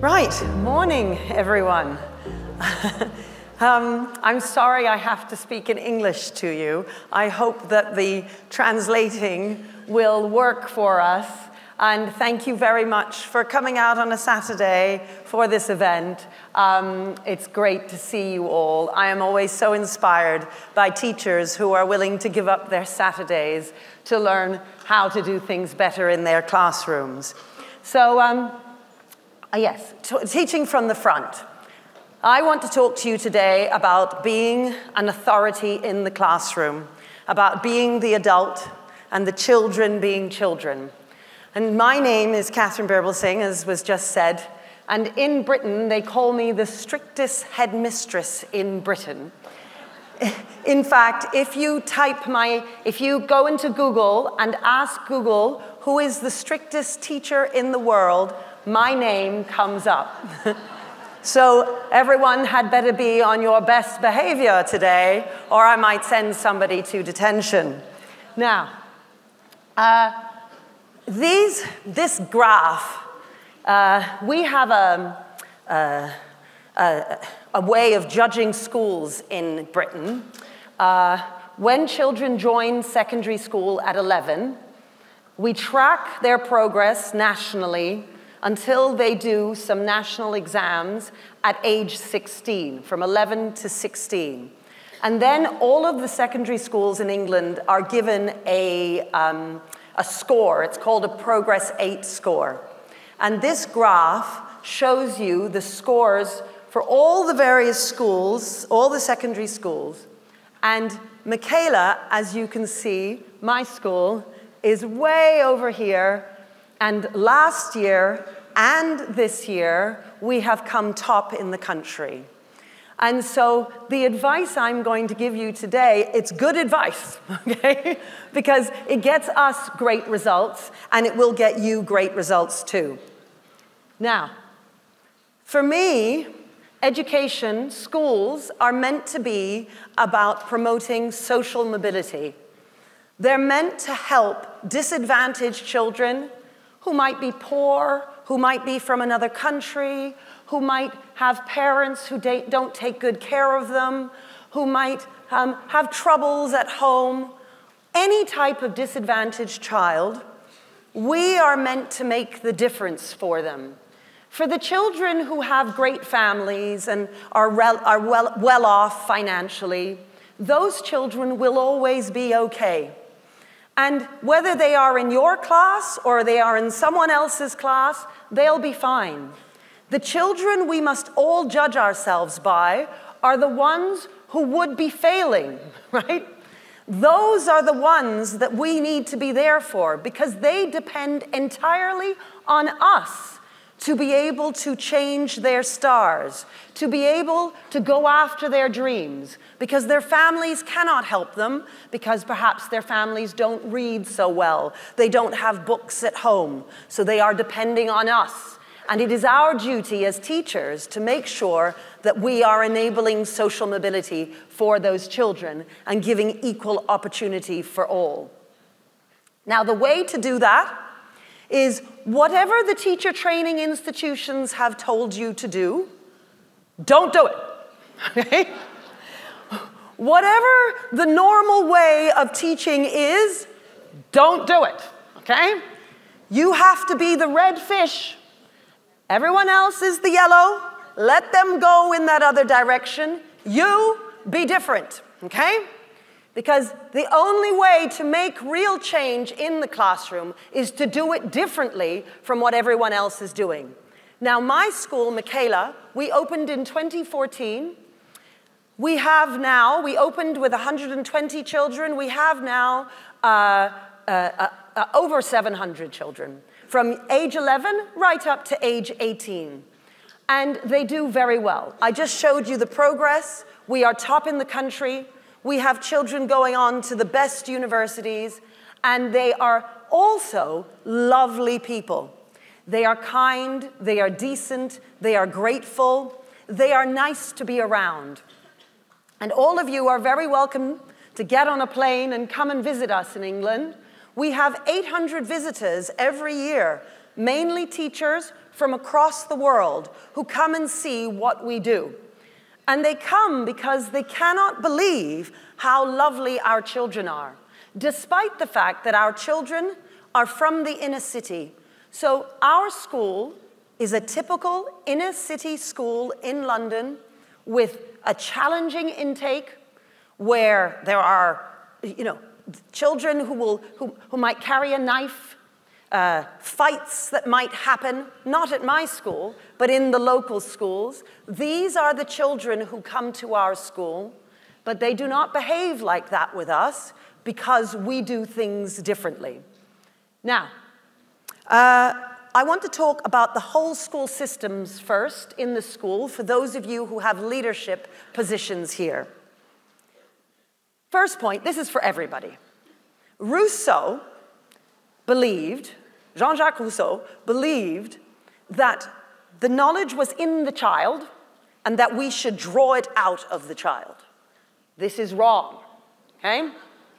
Right, morning everyone. I'm sorry I have to speak in English to you. I hope that the translating will work for us. And thank you very much for coming out on a Saturday for this event. It's great to see you all. I am always so inspired by teachers who are willing to give up their Saturdays to learn how to do things better in their classrooms. So, yes, teaching from the front. I want to talk to you today about being an authority in the classroom, about being the adult and the children being children. And my name is Katharine Birbalsing, as was just said, and in Britain they call me the strictest headmistress in Britain. In fact, if you go into Google and ask Google who is the strictest teacher in the world, my name comes up. So everyone had better be on your best behavior today, or I might send somebody to detention. Now, this graph, we have a way of judging schools in Britain. When children join secondary school at 11, we track their progress nationally until they do some national exams at age 16, from 11 to 16. And then all of the secondary schools in England are given a score. It's called a Progress 8 score. And this graph shows you the scores for all the various schools, all the secondary schools. And Michaela, as you can see, my school, is way over here. And last year and this year, we have come top in the country. And so the advice I'm going to give you today, it's good advice, okay? Because it gets us great results, and it will get you great results too. Now, for me, education, schools are meant to be about promoting social mobility. They're meant to help disadvantaged children who might be poor, who might be from another country, who might have parents who don't take good care of them, who might have troubles at home. Any type of disadvantaged child, we are meant to make the difference for them. For the children who have great families and are well off financially, those children will always be okay. And whether they are in your class or they are in someone else's class, they'll be fine. The children we must all judge ourselves by are the ones who would be failing, right? Those are the ones that we need to be there for because they depend entirely on us to be able to change their stars, to be able to go after their dreams, because their families cannot help them, because perhaps their families don't read so well, they don't have books at home, so they are depending on us. And it is our duty as teachers to make sure that we are enabling social mobility for those children and giving equal opportunity for all. Now, the way to do that is whatever the teacher training institutions have told you to do, don't do it, okay? Whatever the normal way of teaching is, don't do it, okay? You have to be the red fish. Everyone else is the yellow. Let them go in that other direction. You be different, okay? Because the only way to make real change in the classroom is to do it differently from what everyone else is doing. Now, my school, Michaela, we opened in 2014. We opened with 120 children. We have now over 700 children, from age 11 right up to age 18. And they do very well. I just showed you the progress. We are top in the country. We have children going on to the best universities, and they are also lovely people. They are kind, they are decent, they are grateful, they are nice to be around. And all of you are very welcome to get on a plane and come and visit us in England. We have 800 visitors every year mainly teachers from across the world who come and see what we do. And they come because they cannot believe how lovely our children are, despite the fact that our children are from the inner city. So our school is a typical inner city school in London with a challenging intake where there are, children who might carry a knife, fights that might happen, not at my school, but in the local schools. These are the children who come to our school, but they do not behave like that with us because we do things differently. Now, I want to talk about the whole school systems first in the school for those of you who have leadership positions here. First point, this is for everybody. Jean-Jacques Rousseau believed that the knowledge was in the child and that we should draw it out of the child. This is wrong, okay?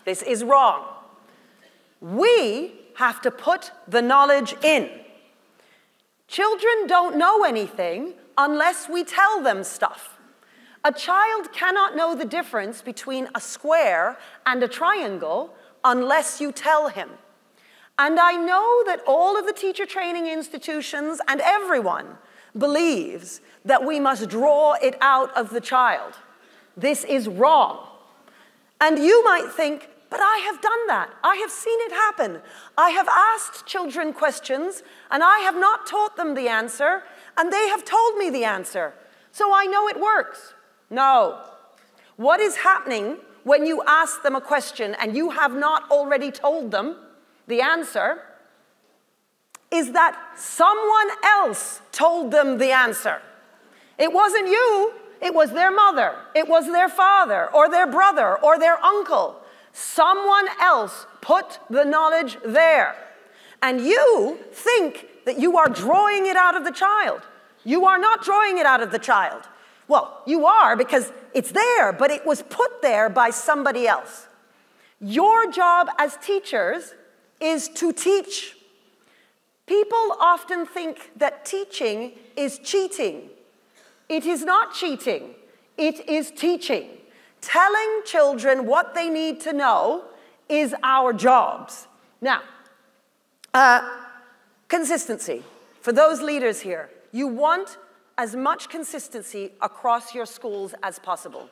This is wrong. We have to put the knowledge in. Children don't know anything unless we tell them stuff. A child cannot know the difference between a square and a triangle unless you tell him. And I know that all of the teacher training institutions and everyone believes that we must draw it out of the child. This is wrong. And you might think, but I have done that. I have seen it happen. I have asked children questions, and I have not taught them the answer, and they have told me the answer. So I know it works. No. What is happening when you ask them a question and you have not already told them the answer is that someone else told them the answer. It wasn't you. It was their mother. It was their father or their brother or their uncle. Someone else put the knowledge there. And you think that you are drawing it out of the child. You are not drawing it out of the child. Well, you are because it's there, but it was put there by somebody else. Your job as teachers is to teach. People often think that teaching is cheating. It is not cheating. It is teaching. Telling children what they need to know is our jobs. Now, consistency. For those leaders here, you want as much consistency across your schools as possible.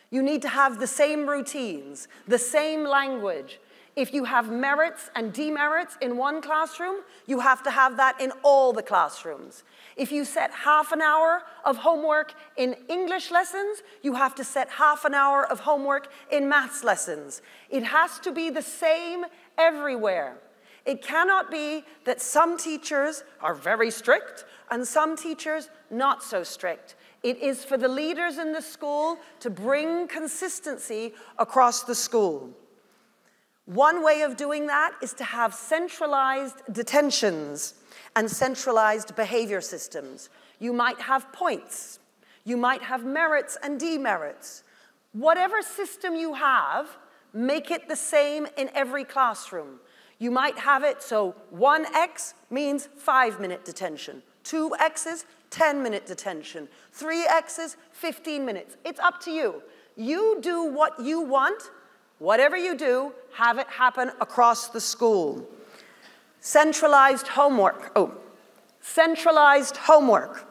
You need to have the same routines, the same language. If you have merits and demerits in one classroom, you have to have that in all the classrooms. If you set half an hour of homework in English lessons, you have to set half an hour of homework in maths lessons. It has to be the same everywhere. It cannot be that some teachers are very strict and some teachers not so strict. It is for the leaders in the school to bring consistency across the school. One way of doing that is to have centralized detentions and centralized behavior systems. You might have points. You might have merits and demerits. Whatever system you have, make it the same in every classroom. You might have it so 1x means 5-minute detention. 2 X's, 10-minute detention. 3 X's, 15 minutes. It's up to you. You do what you want. Whatever you do, have it happen across the school. Centralized homework. Centralized homework.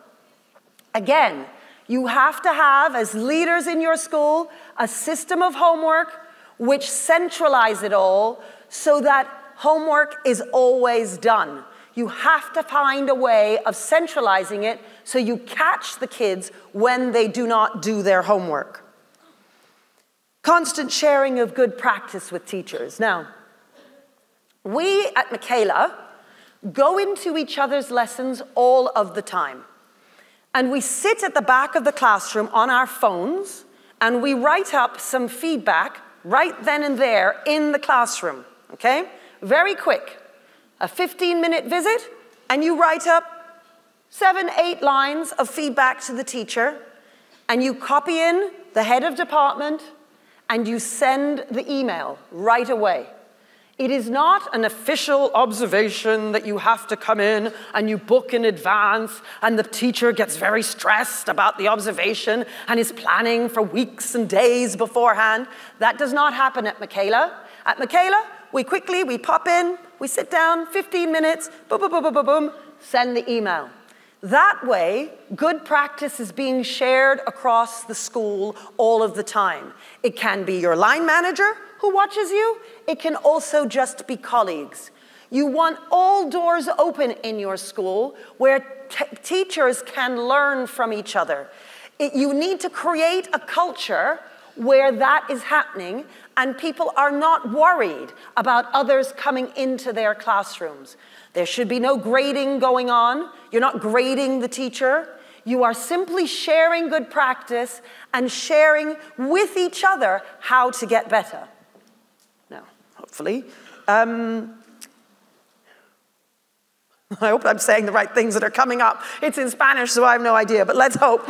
Again, you have to have, as leaders in your school, a system of homework which centralize it all so that homework is always done. You have to find a way of centralizing it so you catch the kids when they do not do their homework. Constant sharing of good practice with teachers. Now, we at Michaela go into each other's lessons all of the time. And we sit at the back of the classroom on our phones and we write up some feedback right then and there in the classroom, okay? Very quick. A 15-minute visit, and you write up 7-8 lines of feedback to the teacher, and you copy in the head of department, and you send the email right away. It is not an official observation that you have to come in and you book in advance and the teacher gets very stressed about the observation and is planning for weeks and days beforehand. That does not happen at Michaela. At Michaela, we pop in, we sit down, 15 minutes, boom, boom, boom, boom, boom, boom, send the email. That way, good practice is being shared across the school all of the time. It can be your line manager who watches you. It can also just be colleagues. You want all doors open in your school where teachers can learn from each other. You need to create a culture where that is happening and people are not worried about others coming into their classrooms. There should be no grading going on. You're not grading the teacher. You are simply sharing good practice and sharing with each other how to get better. Now, hopefully, I hope I'm saying the right things that are coming up. It's in Spanish, so I have no idea, but let's hope.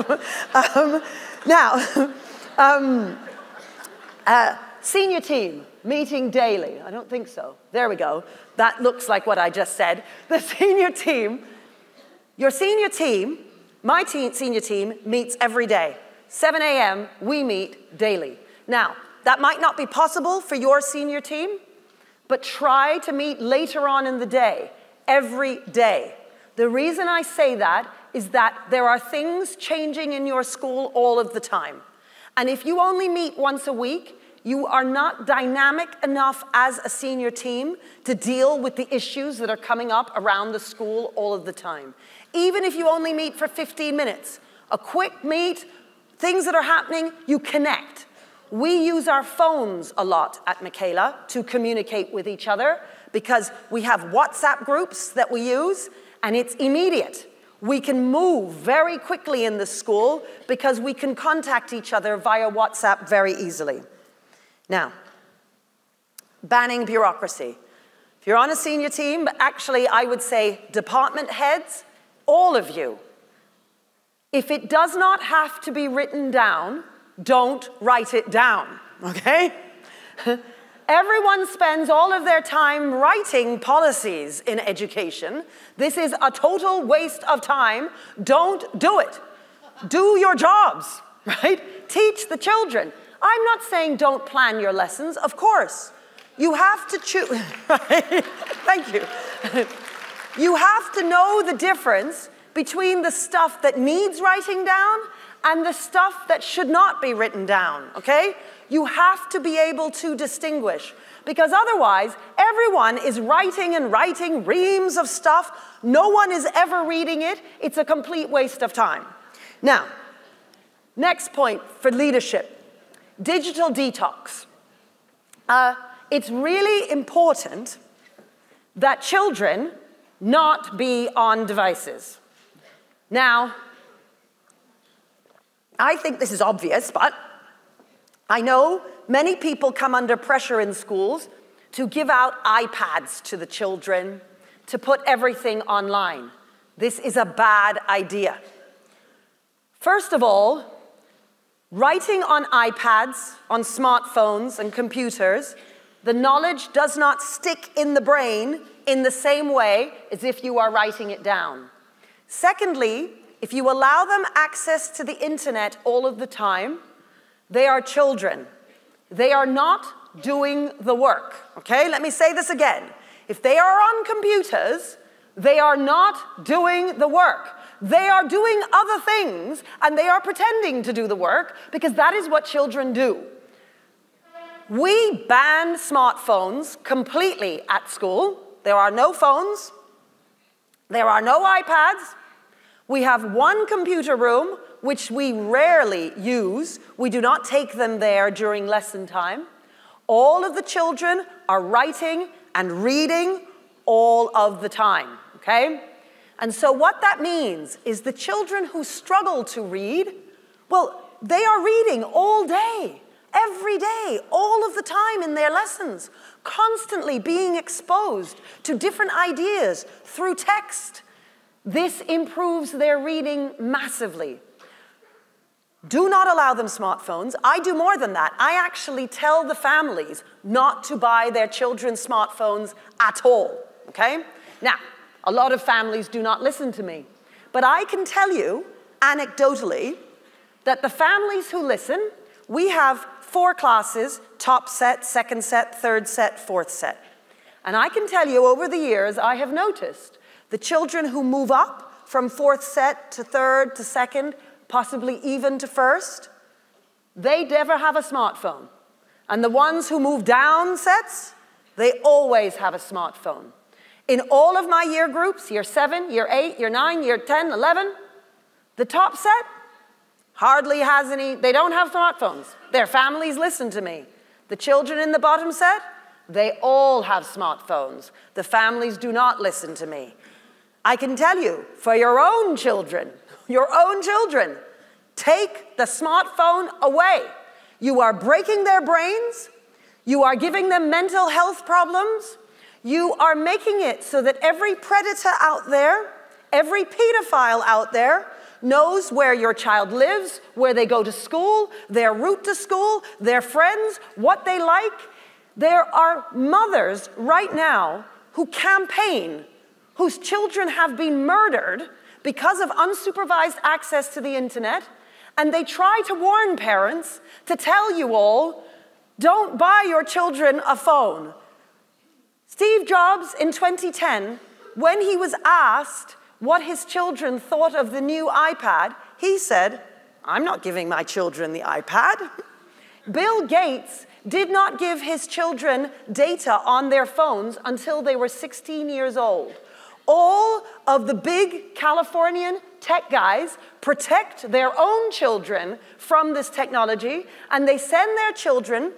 Senior team, meeting daily. I don't think so. There we go. That looks like what I just said. The senior team, your senior team, my senior team meets every day. 7 a.m., we meet daily. Now, that might not be possible for your senior team, but try to meet later on in the day, every day. The reason I say that is that there are things changing in your school all of the time. And if you only meet once a week, you are not dynamic enough as a senior team to deal with the issues that are coming up around the school all of the time. Even if you only meet for 15 minutes, a quick meet, things that are happening, you connect. We use our phones a lot at Michaela to communicate with each other because we have WhatsApp groups that we use and it's immediate. We can move very quickly in the school because we can contact each other via WhatsApp very easily. Now, banning bureaucracy. If you're on a senior team, but actually I would say department heads, all of you, if it does not have to be written down, don't write it down, okay? Everyone spends all of their time writing policies in education. This is a total waste of time. Don't do it. Do your jobs, right? Teach the children. I'm not saying don't plan your lessons, of course. You have to choose, right? Thank you. You have to know the difference between the stuff that needs writing down and the stuff that should not be written down, okay? You have to be able to distinguish because otherwise everyone is writing and writing reams of stuff. No one is ever reading it. It's a complete waste of time. Now, next point for leadership. Digital detox. It's really important that children not be on devices. Now, I think this is obvious, but I know many people come under pressure in schools to give out iPads to the children, to put everything online. This is a bad idea. First of all, writing on iPads, on smartphones and computers, the knowledge does not stick in the brain in the same way as if you are writing it down. Secondly, if you allow them access to the internet all of the time, they are children. They are not doing the work, okay? Let me say this again. If they are on computers, they are not doing the work. They are doing other things, and they are pretending to do the work because that is what children do. We ban smartphones completely at school. There are no phones. There are no iPads. We have one computer room, which we rarely use. We do not take them there during lesson time. All of the children are writing and reading all of the time, okay? And so what that means is the children who struggle to read, well, they are reading all day, every day, all of the time in their lessons, constantly being exposed to different ideas through text. This improves their reading massively. Do not allow them smartphones. I do more than that. I actually tell the families not to buy their children smartphones at all, okay? Now, a lot of families do not listen to me, but I can tell you, anecdotally, that the families who listen, we have 4 classes, top set, second set, third set, fourth set. And I can tell you, over the years, I have noticed the children who move up from fourth set to third to second, possibly even to first, they never have a smartphone. And the ones who move down sets, they always have a smartphone. In all of my year groups, year 7, year 8, year 9, year 10, 11, the top set hardly has any, they don't have smartphones. Their families listen to me. The children in the bottom set, they all have smartphones. The families do not listen to me. I can tell you, for your own children, take the smartphone away. You are breaking their brains. You are giving them mental health problems. You are making it so that every predator out there, every pedophile out there, knows where your child lives, where they go to school, their route to school, their friends, what they like. There are mothers right now who campaign, whose children have been murdered because of unsupervised access to the internet, and they try to warn parents to tell you all, don't buy your children a phone. Steve Jobs in 2010, when he was asked what his children thought of the new iPad, he said, I'm not giving my children the iPad. Bill Gates did not give his children data on their phones until they were 16 years old. All of the big Californian tech guys protect their own children from this technology, and they send their children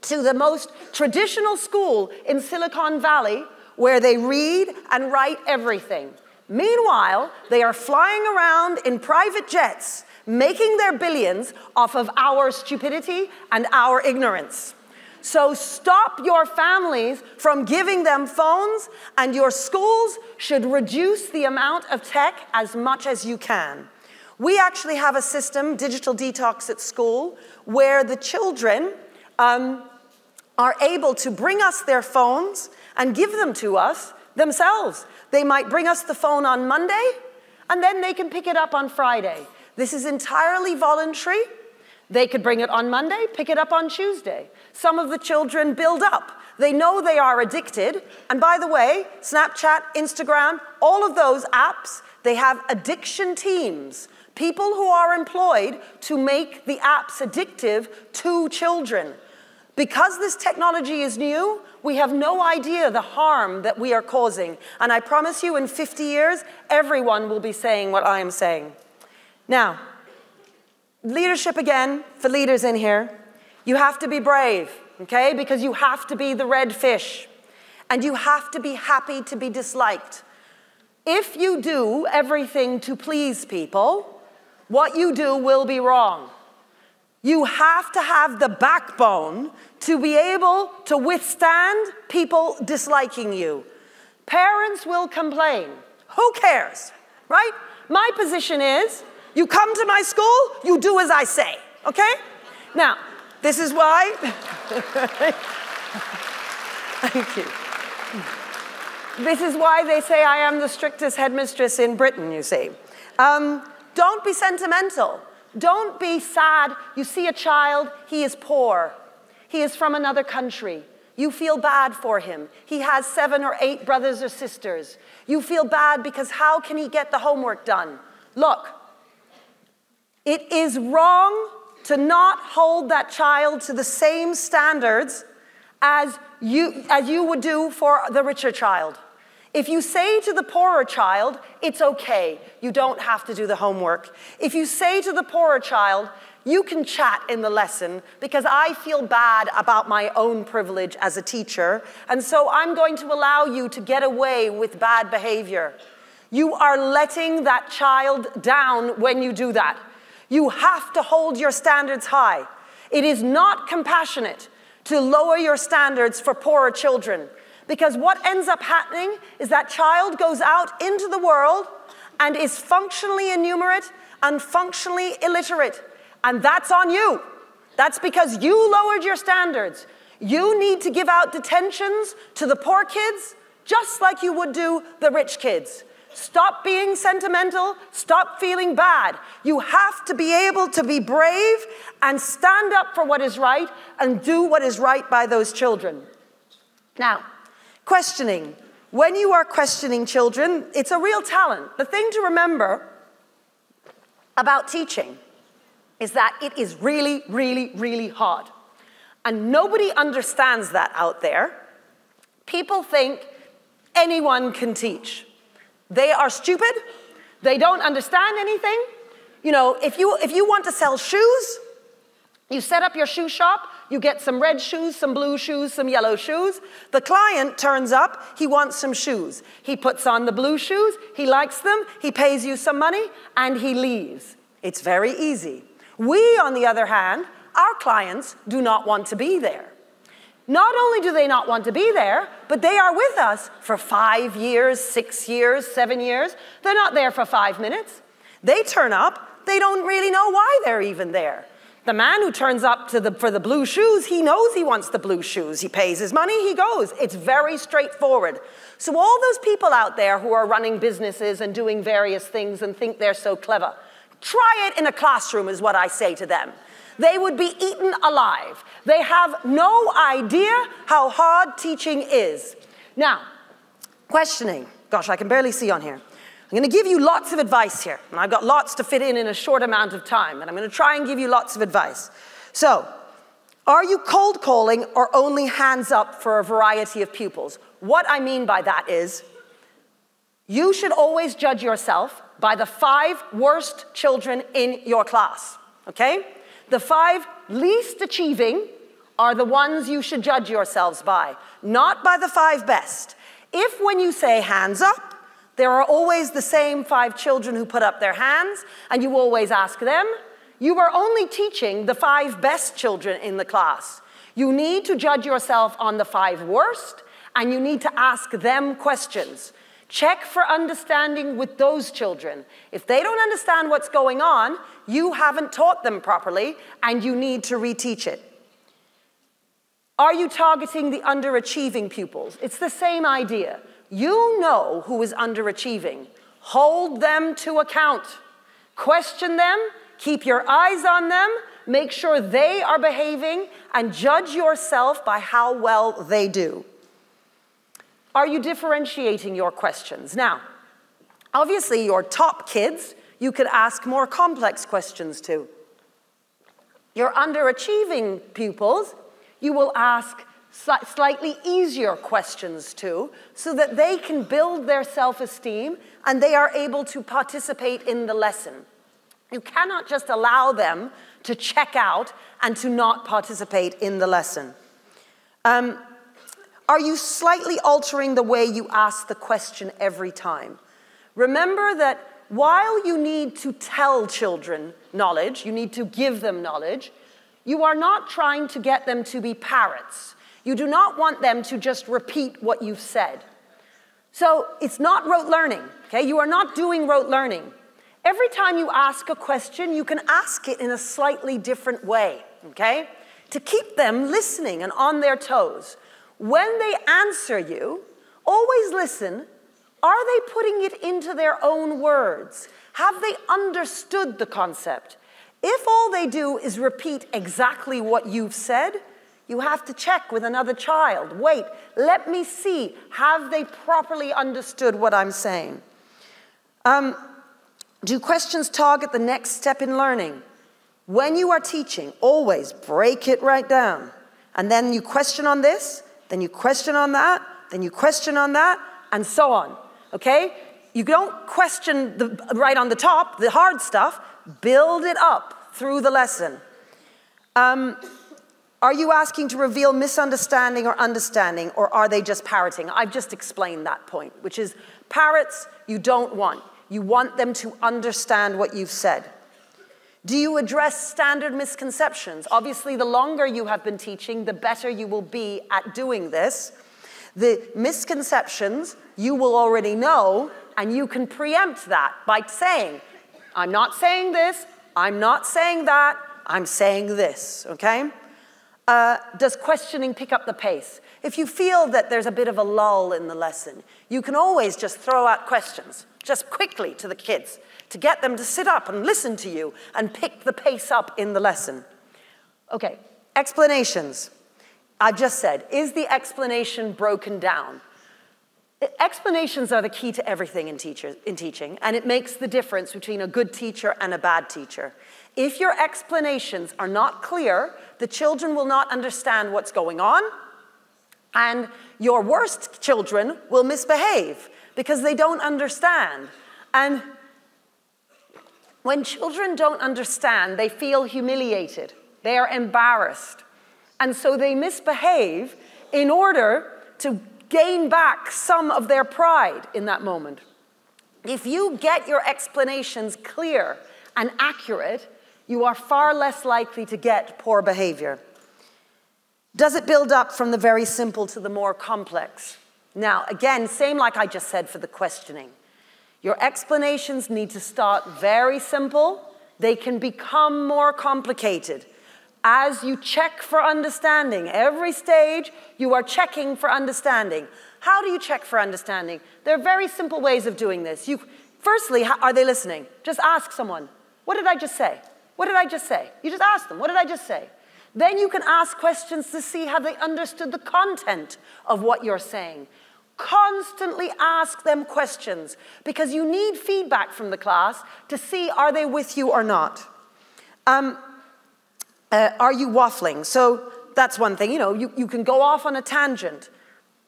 to the most traditional school in Silicon Valley, where they read and write everything. Meanwhile, they are flying around in private jets, making their billions off of our stupidity and our ignorance. So stop your families from giving them phones, and your schools should reduce the amount of tech as much as you can. We actually have a system, digital detox at school, where the children are able to bring us their phones and give them to us themselves. They might bring us the phone on Monday, and then they can pick it up on Friday. This is entirely voluntary. They could bring it on Monday, pick it up on Tuesday. Some of the children build up. They know they are addicted. And by the way, Snapchat, Instagram, all of those apps, they have addiction teams, people who are employed to make the apps addictive to children. Because this technology is new, we have no idea the harm that we are causing. And I promise you, in 50 years, everyone will be saying what I am saying. Now, leadership again, for leaders in here, you have to be brave, okay? Because you have to be the red fish. And you have to be happy to be disliked. If you do everything to please people, what you do will be wrong. You have to have the backbone to be able to withstand people disliking you. Parents will complain. Who cares, right? My position is, you come to my school, you do as I say, okay? Now, this is why, thank you. This is why they say I am the strictest headmistress in Britain, you see. Don't be sentimental. Don't be sad. You see a child, he is poor. He is from another country. You feel bad for him. He has 7 or 8 brothers or sisters. You feel bad because how can he get the homework done? Look, it is wrong to not hold that child to the same standards as you would do for the richer child. If you say to the poorer child, it's okay, you don't have to do the homework. If you say to the poorer child, you can chat in the lesson because I feel bad about my own privilege as a teacher, and so I'm going to allow you to get away with bad behavior. You are letting that child down when you do that. You have to hold your standards high. It is not compassionate to lower your standards for poorer children. Because what ends up happening is that child goes out into the world and is functionally innumerate and functionally illiterate. And that's on you. That's because you lowered your standards. You need to give out detentions to the poor kids just like you would do the rich kids. Stop being sentimental. Stop feeling bad. You have to be able to be brave and stand up for what is right and do what is right by those children. Now, questioning. When you are questioning children, it's a real talent. The thing to remember about teaching is that it is really, really, really hard. And nobody understands that out there. People think anyone can teach. They are stupid. They don't understand anything. You know, if you want to sell shoes, you set up your shoe shop, you get some red shoes, some blue shoes, some yellow shoes. The client turns up, he wants some shoes. He puts on the blue shoes, he likes them, he pays you some money, and he leaves. It's very easy. We, on the other hand, our clients do not want to be there. Not only do they not want to be there, but they are with us for 5 years, 6 years, 7 years. They're not there for 5 minutes. They turn up, they don't really know why they're even there. The man who turns up for the blue shoes, he knows he wants the blue shoes. He pays his money, he goes. It's very straightforward. So all those people out there who are running businesses and doing various things and think they're so clever, try it in a classroom is what I say to them. They would be eaten alive. They have no idea how hard teaching is. Now, questioning. Gosh, I can barely see on here. I'm going to give you lots of advice here. And I've got lots to fit in a short amount of time. And I'm going to try and give you lots of advice. So, are you cold calling or only hands up for a variety of pupils? What I mean by that is, you should always judge yourself by the 5 worst children in your class. Okay? The 5 least achieving are the ones you should judge yourselves by, not by the 5 best. If when you say hands up, there are always the same 5 children who put up their hands, and you always ask them, you are only teaching the 5 best children in the class. You need to judge yourself on the 5 worst, and you need to ask them questions. Check for understanding with those children. If they don't understand what's going on, you haven't taught them properly, and you need to reteach it. Are you targeting the underachieving pupils? It's the same idea. You know who is underachieving. Hold them to account. Question them, keep your eyes on them, make sure they are behaving, and judge yourself by how well they do. Are you differentiating your questions? Now, obviously your top kids, you could ask more complex questions to. Your underachieving pupils, you will ask slightly easier questions to, so that they can build their self-esteem and they are able to participate in the lesson. You cannot just allow them to check out and to not participate in the lesson. Are you slightly altering the way you ask the question every time? Remember that while you need to tell children knowledge, you need to give them knowledge, you are not trying to get them to be parrots. You do not want them to just repeat what you've said. So it's not rote learning, okay? You are not doing rote learning. Every time you ask a question, you can ask it in a slightly different way, okay? To keep them listening and on their toes. When they answer you, always listen. Are they putting it into their own words? Have they understood the concept? If all they do is repeat exactly what you've said, you have to check with another child. Wait, let me see. Have they properly understood what I'm saying? Do questions target the next step in learning? When you are teaching, always break it right down. And then you question on this, then you question on that, then you question on that, and so on. Okay? You don't question right on the top, the hard stuff. Build it up through the lesson. Are you asking to reveal misunderstanding or understanding, or are they just parroting? I've just explained that point, which is parrots you don't want. You want them to understand what you've said. Do you address standard misconceptions? Obviously, the longer you have been teaching, the better you will be at doing this. The misconceptions you will already know, and you can preempt that by saying, I'm not saying this, I'm not saying that, I'm saying this, okay? Does questioning pick up the pace? If you feel that there's a bit of a lull in the lesson, you can always just throw out questions, just quickly to the kids, to get them to sit up and listen to you and pick the pace up in the lesson. Okay, explanations. I've just said, is the explanation broken down? Explanations are the key to everything in teaching, and it makes the difference between a good teacher and a bad teacher. If your explanations are not clear, the children will not understand what's going on, and your worst children will misbehave because they don't understand. And when children don't understand, they feel humiliated. They are embarrassed. And so they misbehave in order to gain back some of their pride in that moment. If you get your explanations clear and accurate, you are far less likely to get poor behavior. Does it build up from the very simple to the more complex? Now, again, same like I just said for the questioning. Your explanations need to start very simple. They can become more complicated. As you check for understanding, every stage you are checking for understanding. How do you check for understanding? There are very simple ways of doing this. Firstly, are they listening? Just ask someone, what did I just say? What did I just say? You just ask them, what did I just say? Then you can ask questions to see have they understood the content of what you're saying. Constantly ask them questions because you need feedback from the class to see are they with you or not. Are you waffling? So that's one thing. You can go off on a tangent.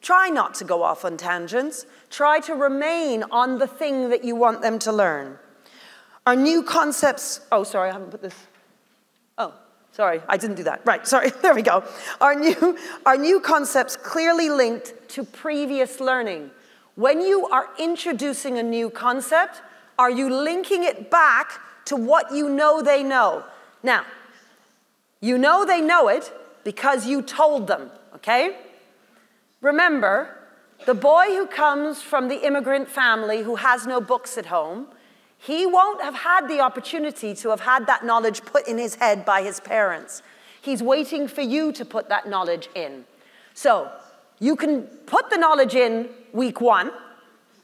Try not to go off on tangents. Try to remain on the thing that you want them to learn. Are new concepts... Oh, sorry, I haven't put this... Oh, sorry, I didn't do that. Right, sorry, there we go. Are new concepts clearly linked to previous learning? When you are introducing a new concept, are you linking it back to what you know they know? Now, you know they know it because you told them, okay? Remember, the boy who comes from the immigrant family who has no books at home, he won't have had the opportunity to have had that knowledge put in his head by his parents. He's waiting for you to put that knowledge in. So, you can put the knowledge in week 1,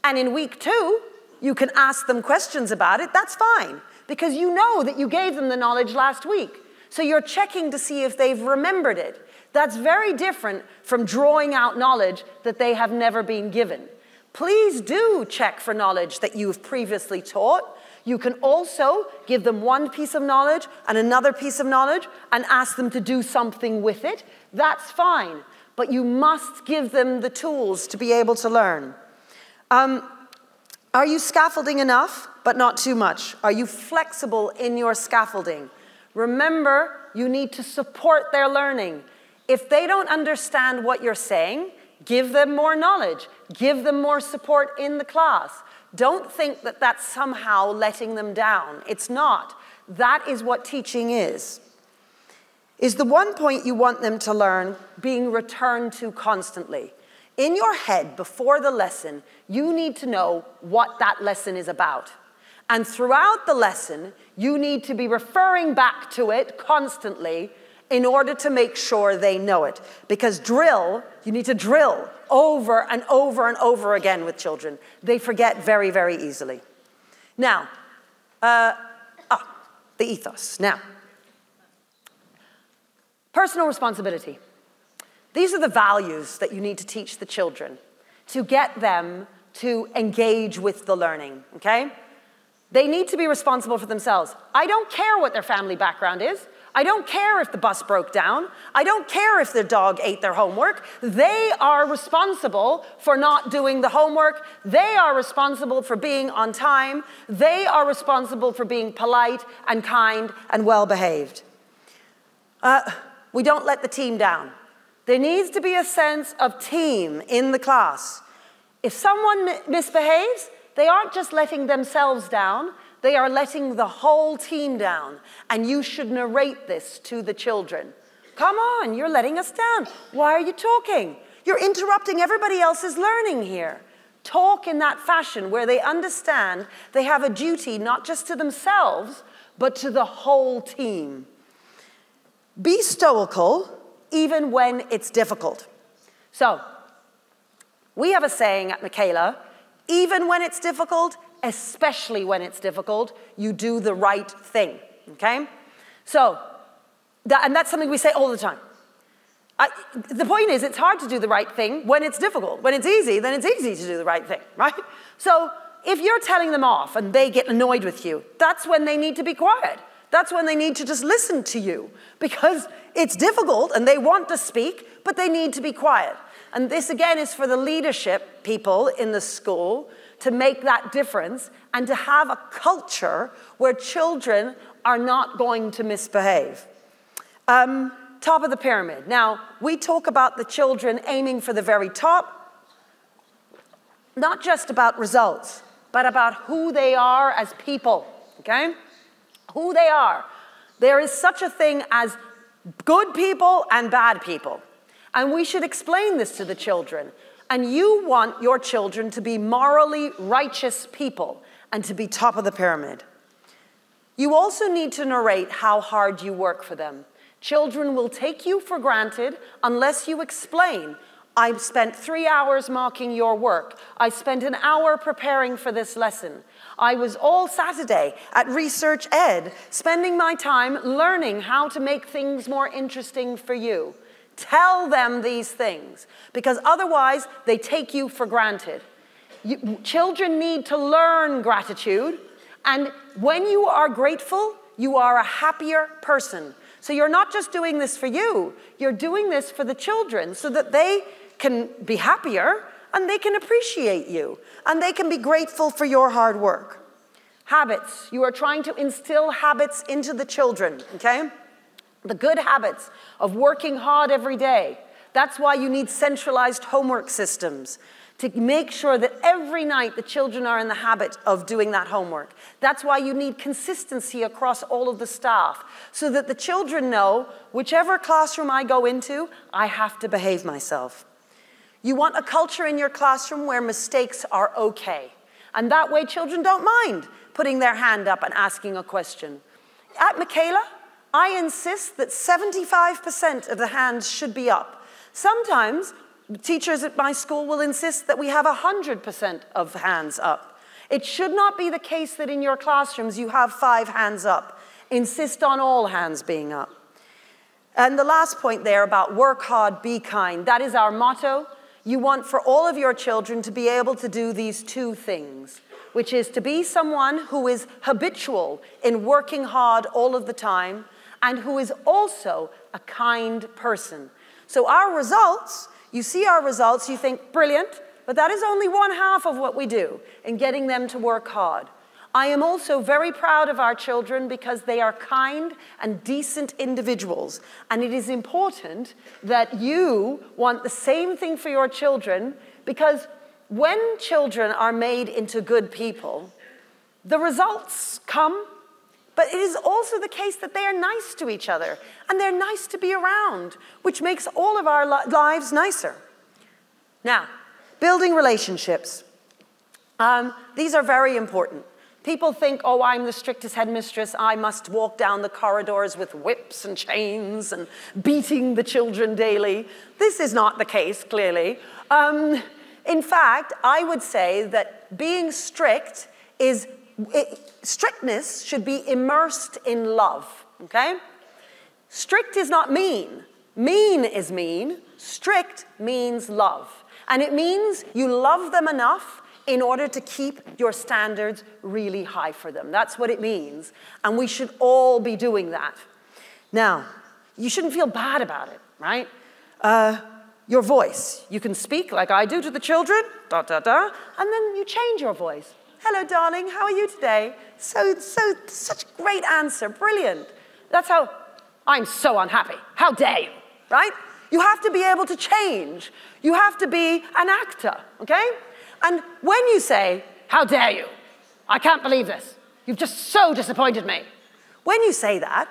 and in week 2, you can ask them questions about it. That's fine, because you know that you gave them the knowledge last week. So you're checking to see if they've remembered it. That's very different from drawing out knowledge that they have never been given. Please do check for knowledge that you've previously taught. You can also give them one piece of knowledge and another piece of knowledge and ask them to do something with it. That's fine, but you must give them the tools to be able to learn. Are you scaffolding enough, but not too much? Are you flexible in your scaffolding? Remember, you need to support their learning. If they don't understand what you're saying, give them more knowledge. Give them more support in the class. Don't think that that's somehow letting them down. It's not. That is what teaching is. Is the one point you want them to learn being returned to constantly? In your head, before the lesson, you need to know what that lesson is about. And throughout the lesson, you need to be referring back to it constantly in order to make sure they know it. Because you need to drill over and over and over again with children. They forget very, very easily. Now, the ethos. Now, personal responsibility. These are the values that you need to teach the children to get them to engage with the learning, okay? They need to be responsible for themselves. I don't care what their family background is. I don't care if the bus broke down. I don't care if their dog ate their homework. They are responsible for not doing the homework. They are responsible for being on time. They are responsible for being polite and kind and well-behaved. We don't let the team down. There needs to be a sense of team in the class. If someone misbehaves, they aren't just letting themselves down, they are letting the whole team down. And you should narrate this to the children. Come on, you're letting us down. Why are you talking? You're interrupting everybody else's learning here. Talk in that fashion where they understand they have a duty not just to themselves, but to the whole team. Be stoical even when it's difficult. So, we have a saying at Michaela, even when it's difficult, especially when it's difficult, you do the right thing, okay? So, and that's something we say all the time. The point is, it's hard to do the right thing when it's difficult. When it's easy, then it's easy to do the right thing, right? So, if you're telling them off and they get annoyed with you, that's when they need to be quiet. That's when they need to just listen to you, because it's difficult and they want to speak, but they need to be quiet. And this, again, is for the leadership people in the school to make that difference and to have a culture where children are not going to misbehave. Top of the pyramid. Now, we talk about the children aiming for the very top, not just about results, but about who they are as people, okay? Who they are. There is such a thing as good people and bad people. And we should explain this to the children. And you want your children to be morally righteous people and to be top of the pyramid. You also need to narrate how hard you work for them. Children will take you for granted unless you explain. I spent 3 hours marking your work. I spent an hour preparing for this lesson. I was all Saturday at Research Ed, spending my time learning how to make things more interesting for you. Tell them these things, because otherwise they take you for granted. Children need to learn gratitude, and when you are grateful, you are a happier person. So you're not just doing this for you, you're doing this for the children so that they can be happier and they can appreciate you and they can be grateful for your hard work. Habits. You are trying to instill habits into the children, okay? The good habits of working hard every day. That's why you need centralized homework systems, to make sure that every night the children are in the habit of doing that homework. That's why you need consistency across all of the staff, so that the children know, whichever classroom I go into, I have to behave myself. You want a culture in your classroom where mistakes are okay. And that way children don't mind putting their hand up and asking a question. At Michaela, I insist that 75% of the hands should be up. Sometimes teachers at my school will insist that we have 100% of hands up. It should not be the case that in your classrooms you have 5 hands up. Insist on all hands being up. And the last point there about work hard, be kind. That is our motto. You want for all of your children to be able to do these 2 things, which is to be someone who is habitual in working hard all of the time and who is also a kind person. So our results, you see our results, you think, brilliant, but that is only 1/2 of what we do in getting them to work hard. I am also very proud of our children because they are kind and decent individuals. And it is important that you want the same thing for your children, because when children are made into good people, the results come, but it is also the case that they are nice to each other and they're nice to be around, which makes all of our lives nicer. Now, building relationships. These are very important. People think, oh, I'm the strictest headmistress. I must walk down the corridors with whips and chains and beating the children daily. This is not the case, clearly. In fact, I would say that being strict is, strictness should be immersed in love, okay? Strict is not mean. Mean is mean. Strict means love. And it means you love them enough in order to keep your standards really high for them. That's what it means. And we should all be doing that. Now, you shouldn't feel bad about it, right? Your voice. You can speak like I do to the children, and then you change your voice. Hello, darling, how are you today? Such a great answer, brilliant. That's how, I'm so unhappy. How dare you, right? You have to be able to change. You have to be an actor, okay? And when you say, how dare you? I can't believe this. You've just so disappointed me. When you say that,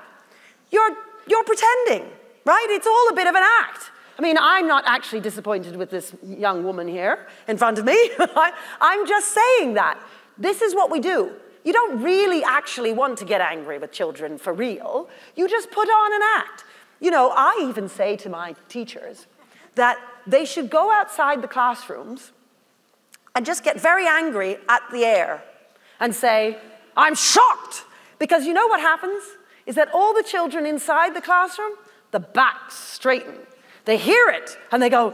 you're pretending, right? It's all a bit of an act. I mean, I'm not actually disappointed with this young woman here in front of me. I'm just saying that. This is what we do. You don't really actually want to get angry with children for real. You just put on an act. You know, I even say to my teachers that they should go outside the classrooms and just get very angry at the air and say, I'm shocked. Because you know what happens? Is that all the children inside the classroom, the backs straighten. They hear it and they go,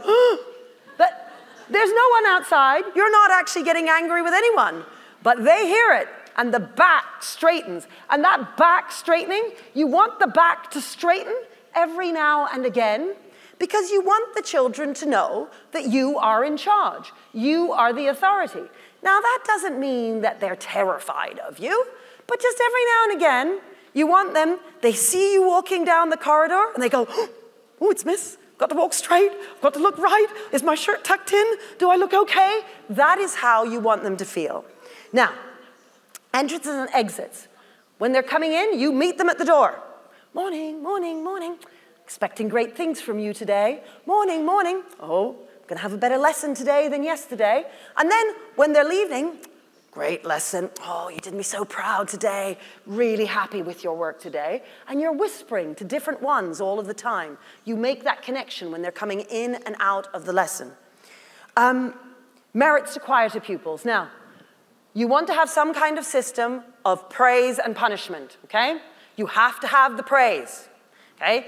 but there's no one outside. You're not actually getting angry with anyone. But they hear it and the back straightens. And that back straightening, you want the back to straighten every now and again because you want the children to know that you are in charge. You are the authority. Now, that doesn't mean that they're terrified of you, but just every now and again, you want them, they see you walking down the corridor, and they go, oh, it's Miss. Got to walk straight, got to look right. Is my shirt tucked in? Do I look okay? That is how you want them to feel. Now, entrances and exits. When they're coming in, you meet them at the door. Morning, morning, morning. Expecting great things from you today. Morning, morning. Oh, going to have a better lesson today than yesterday. And then when they're leaving, great lesson. Oh, you did me so proud today. Really happy with your work today. And you're whispering to different ones all of the time. You make that connection when they're coming in and out of the lesson. Merits to quieter pupils. Now, you want to have some kind of system of praise and punishment, okay? You have to have the praise, okay?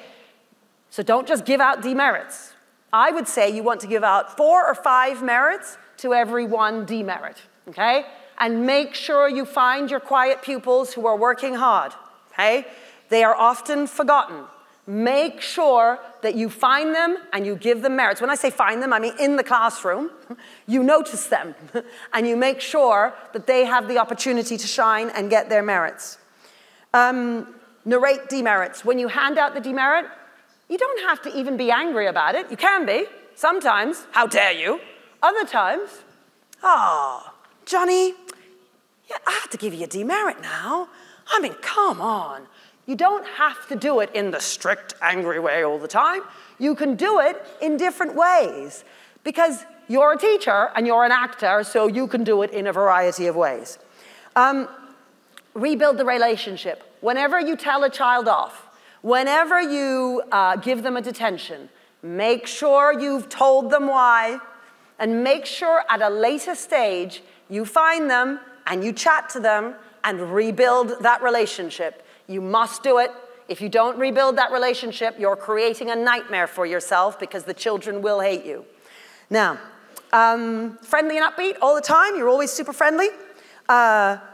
So don't just give out demerits. I would say you want to give out 4 or 5 merits to every 1 demerit, okay? And make sure you find your quiet pupils who are working hard, okay? They are often forgotten. Make sure that you find them and you give them merits. When I say find them, I mean in the classroom. You notice them and you make sure that they have the opportunity to shine and get their merits. Narrate demerits. When you hand out the demerit, you don't have to even be angry about it. You can be. Sometimes, how dare you? Other times, oh, Johnny, yeah, I have to give you a demerit now. I mean, come on. You don't have to do it in the strict, angry way all the time. You can do it in different ways because you're a teacher and you're an actor, so you can do it in a variety of ways. Rebuild the relationship. Whenever you tell a child off, whenever you give them a detention, make sure you've told them why, and make sure at a later stage you find them and you chat to them and rebuild that relationship. You must do it. If you don't rebuild that relationship, you're creating a nightmare for yourself because the children will hate you. Now, friendly and upbeat all the time. You're always super friendly.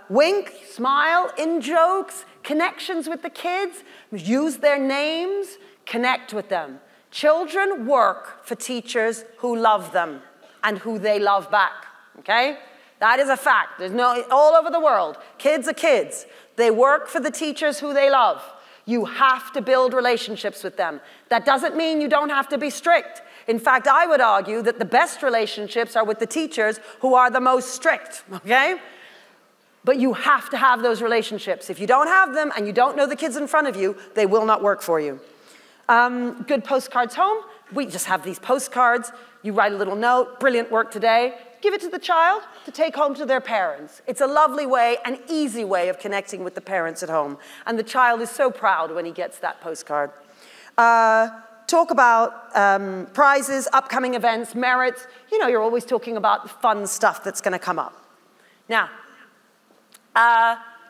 Wink, smile, in jokes, connections with the kids. Use their names, connect with them. Children work for teachers who love them and who they love back, okay? That is a fact. There's no, all over the world, kids are kids. They work for the teachers who they love. You have to build relationships with them. That doesn't mean you don't have to be strict. In fact, I would argue that the best relationships are with the teachers who are the most strict, okay? But you have to have those relationships. If you don't have them and you don't know the kids in front of you, they will not work for you. Good postcards home. We just have these postcards. You write a little note, brilliant work today. Give it to the child to take home to their parents. It's a lovely way, an easy way of connecting with the parents at home. And the child is so proud when he gets that postcard. Talk about prizes, upcoming events, merits. You know, you're always talking about the fun stuff that's going to come up. Now,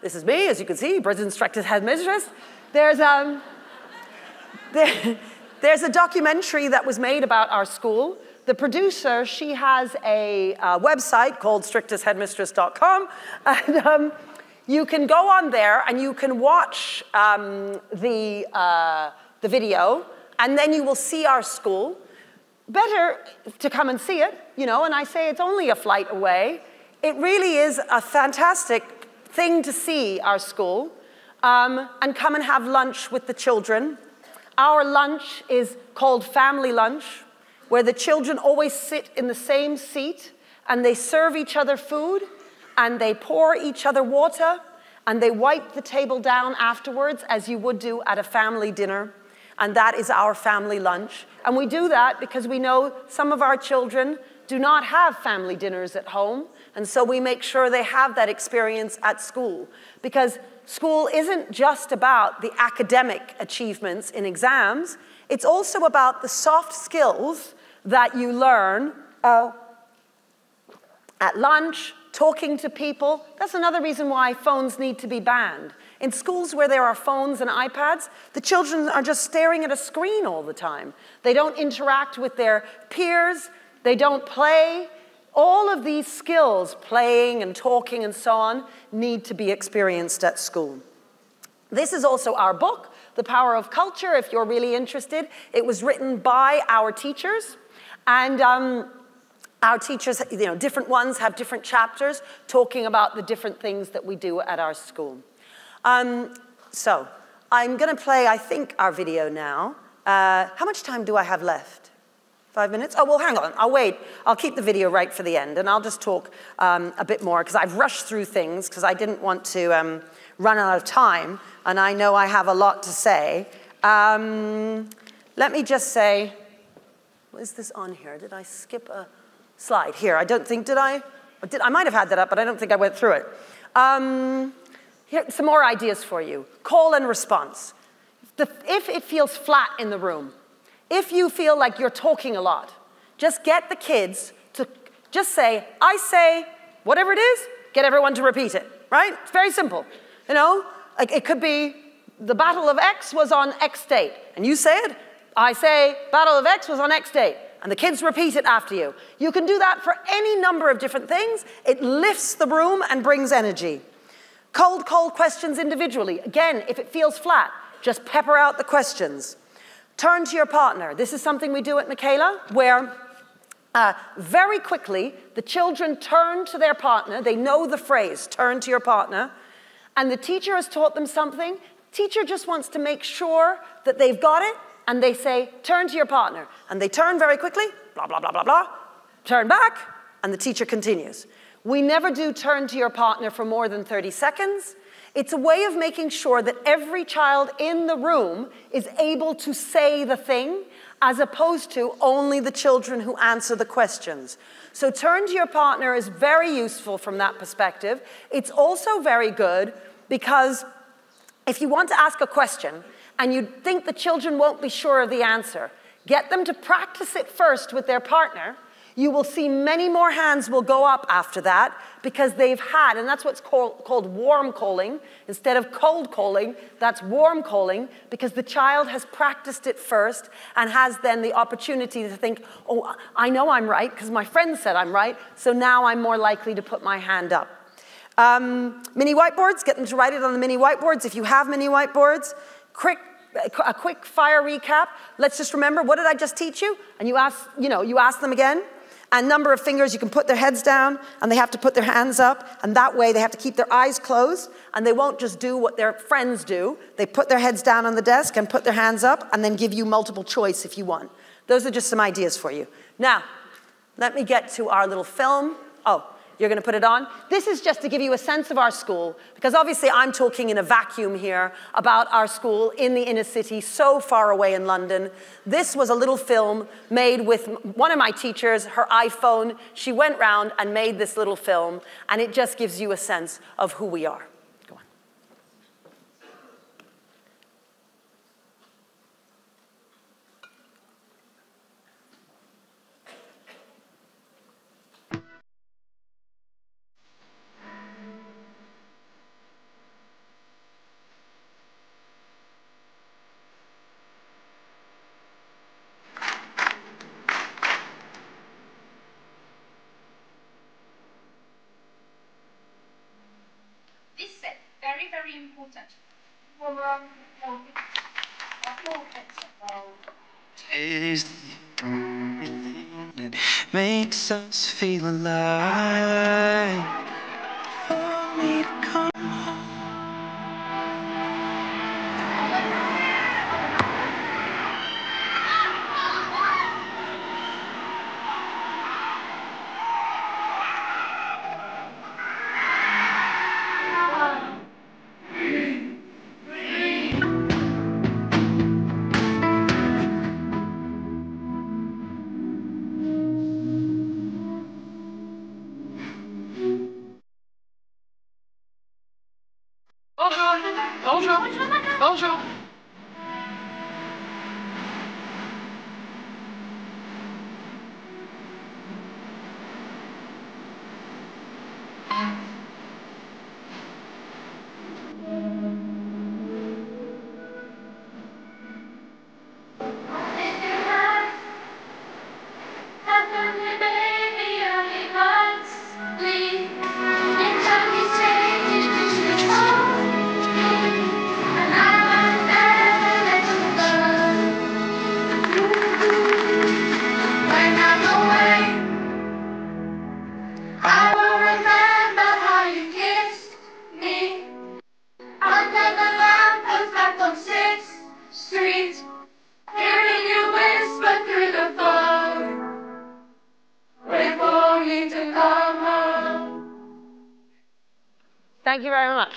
this is me, as you can see, Britain's instructor's headmistress. There's a documentary that was made about our school. The producer, she has a website called strictestheadmistress.com. And you can go on there and you can watch the video, and then you will see our school. Better to come and see it, you know, and I say it's only a flight away. It really is a fantastic thing to see our school, and come and have lunch with the children. Our lunch is called family lunch, where the children always sit in the same seat and they serve each other food and they pour each other water and they wipe the table down afterwards as you would do at a family dinner. And that is our family lunch. And we do that because we know some of our children do not have family dinners at home, and so we make sure they have that experience at school. Because school isn't just about the academic achievements in exams, it's also about the soft skills that you learn at lunch, talking to people. That's another reason why phones need to be banned. In schools where there are phones and iPads, the children are just staring at a screen all the time. They don't interact with their peers, they don't play. All of these skills, playing and talking and so on, need to be experienced at school. This is also our book, The Power of Culture, if you're really interested. It was written by our teachers, and our teachers, different ones have different chapters talking about the different things that we do at our school. So I'm going to play, I think, our video now. How much time do I have left? 5 minutes? Oh, well, hang on. I'll wait. I'll keep the video right for the end, and I'll just talk a bit more, because I've rushed through things, because I didn't want to run out of time, and I know I have a lot to say. Let me just say, is this on here? Did I skip a slide? Here, I don't think, did I? I might have had that up, but I don't think I went through it. Here, some more ideas for you. Call and response. If it feels flat in the room, if you feel like you're talking a lot, just get the kids to just say, I say, whatever it is, get everyone to repeat it, right? It's very simple. Like it could be, the Battle of X was on X date, and you say it, I say, Battle of X was on X date, and the kids repeat it after you. You can do that for any number of different things. It lifts the room and brings energy. Cold questions individually. Again, if it feels flat, just pepper out the questions. Turn to your partner. This is something we do at Michaela, where very quickly the children turn to their partner. They know the phrase, turn to your partner, and the teacher has taught them something. Teacher just wants to make sure that they've got it, and they say, turn to your partner. And they turn very quickly, blah, blah, blah, blah, blah, turn back, and the teacher continues. We never do turn to your partner for more than 30 seconds. It's a way of making sure that every child in the room is able to say the thing, as opposed to only the children who answer the questions. So turn to your partner is very useful from that perspective. It's also very good because if you want to ask a question and you think the children won't be sure of the answer, get them to practice it first with their partner. You will see many more hands will go up after that because they've had, and that's what's called warm calling. Instead of cold calling, that's warm calling because the child has practiced it first and has then the opportunity to think, oh, I know I'm right because my friend said I'm right, so now I'm more likely to put my hand up. Mini whiteboards, get them to write it on the mini whiteboards. If you have mini whiteboards, a quick fire recap. Let's just remember, what did I just teach you? And you ask them again. And number of fingers, you can put their heads down, and they have to put their hands up, and that way they have to keep their eyes closed, and they won't just do what their friends do. They put their heads down on the desk and put their hands up, and then give you multiple choice if you want. Those are just some ideas for you. Now, let me get to our little film. Oh, you're going to put it on? This is just to give you a sense of our school, because obviously I'm talking in a vacuum here about our school in the inner city, so far away in London. This was a little film made with one of my teachers, her iPhone. She went round and made this little film, and it just gives you a sense of who we are. Go on. Very important. Taste everything that makes us feel alive. For me to come home. Bonjour. Bonjour. Thank you very much.